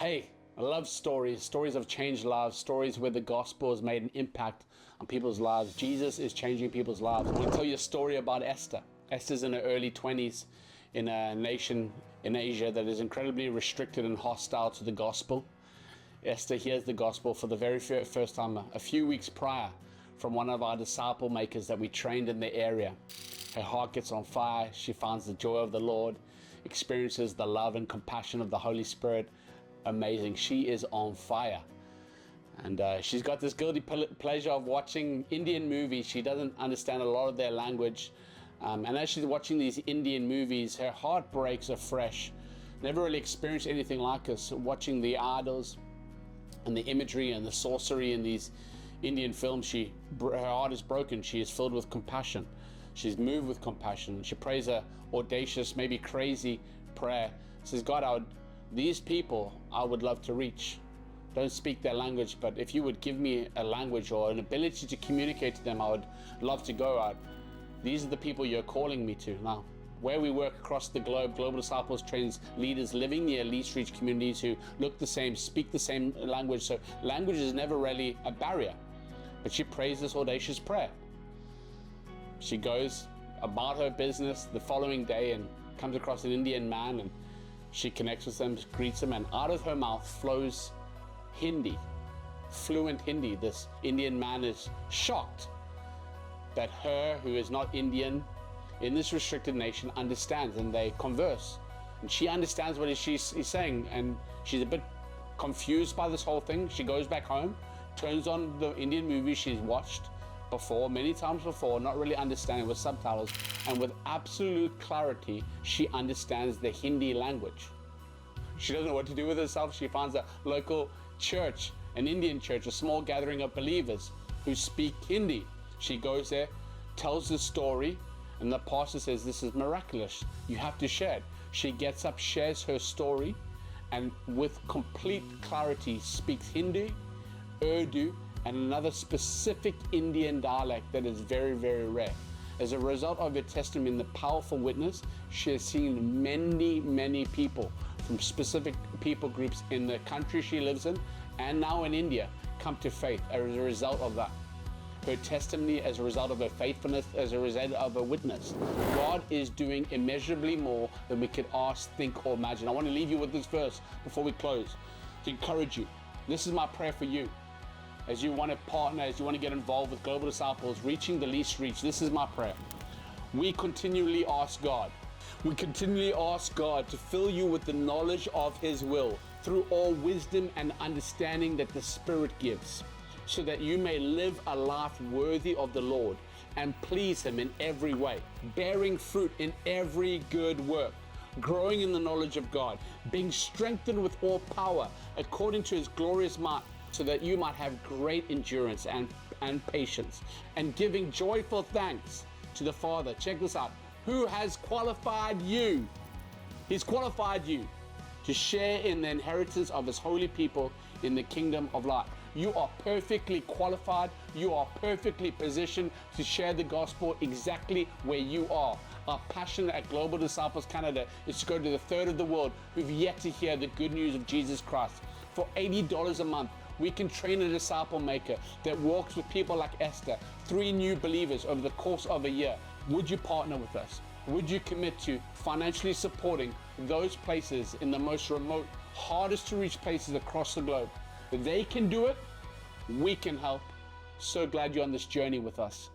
Hey, I love stories. Stories of changed lives. Stories where the gospel has made an impact on people's lives. Jesus is changing people's lives. I want to tell you a story about Esther. Esther's in her early 20s in a nation in Asia that is incredibly restricted and hostile to the gospel. Esther hears the gospel for the very first time a few weeks prior from one of our disciple makers that we trained in the area. Her heart gets on fire. She finds the joy of the Lord, experiences the love and compassion of the Holy Spirit. Amazing. She is on fire. And she's got this guilty pleasure of watching Indian movies. She doesn't understand a lot of their language. And as she's watching these Indian movies, her heart breaks afresh. Never really experienced anything like this. Watching the idols and the imagery and the sorcery in these Indian films, her heart is broken. She is filled with compassion. She's moved with compassion. She prays a audacious, maybe crazy prayer. Says, God, these people I would love to reach. Don't speak their language, but if you would give me a language or an ability to communicate to them, I would love to go out. These are the people you're calling me to. Now, where we work across the globe, Global Disciples trains leaders living near least reach communities who look the same, speak the same language. So language is never really a barrier. But she prays this audacious prayer. She goes about her business the following day and comes across an Indian man, and she connects with him, greets him, and out of her mouth flows Hindi, fluent Hindi. This Indian man is shocked that her, who is not Indian, in this restricted nation, understands, and they converse. And she understands what he's saying, and she's a bit confused by this whole thing. She goes back home, turns on the Indian movie she's watched before, many times before, not really understanding with subtitles, and with absolute clarity, she understands the Hindi language. She doesn't know what to do with herself. She finds a local church, an Indian church, a small gathering of believers who speak Hindi. She goes there, tells the story, and the pastor says, this is miraculous. You have to share it. She gets up, shares her story, and with complete clarity speaks Hindi, Urdu, and another specific Indian dialect that is very, very rare. As a result of her testimony and the powerful witness, she has seen many, many people from specific people groups in the country she lives in and now in India come to faith as a result of that. Her testimony as a result of her faithfulness, as a result of her witness. God is doing immeasurably more than we could ask, think, or imagine. I want to leave you with this verse before we close to encourage you. This is my prayer for you. As you want to partner, as you want to get involved with Global Disciples, reaching the least reach, this is my prayer. We continually ask God to fill you with the knowledge of His will through all wisdom and understanding that the Spirit gives, so that you may live a life worthy of the Lord and please Him in every way, bearing fruit in every good work, growing in the knowledge of God, being strengthened with all power according to His glorious might, so that you might have great endurance and patience, and giving joyful thanks to the Father. Check this out. Who has qualified you? He's qualified you to share in the inheritance of His holy people in the kingdom of light. You are perfectly qualified. You are perfectly positioned to share the gospel exactly where you are. Our passion at Global Disciples Canada is to go to the third of the world who've yet to hear the good news of Jesus Christ. For $80 a month, we can train a disciple maker that walks with people like Esther, 3 new believers over the course of a year. Would you partner with us? Would you commit to financially supporting those places in the most remote, hardest to reach places across the globe? If they can do it, we can help. So glad you're on this journey with us.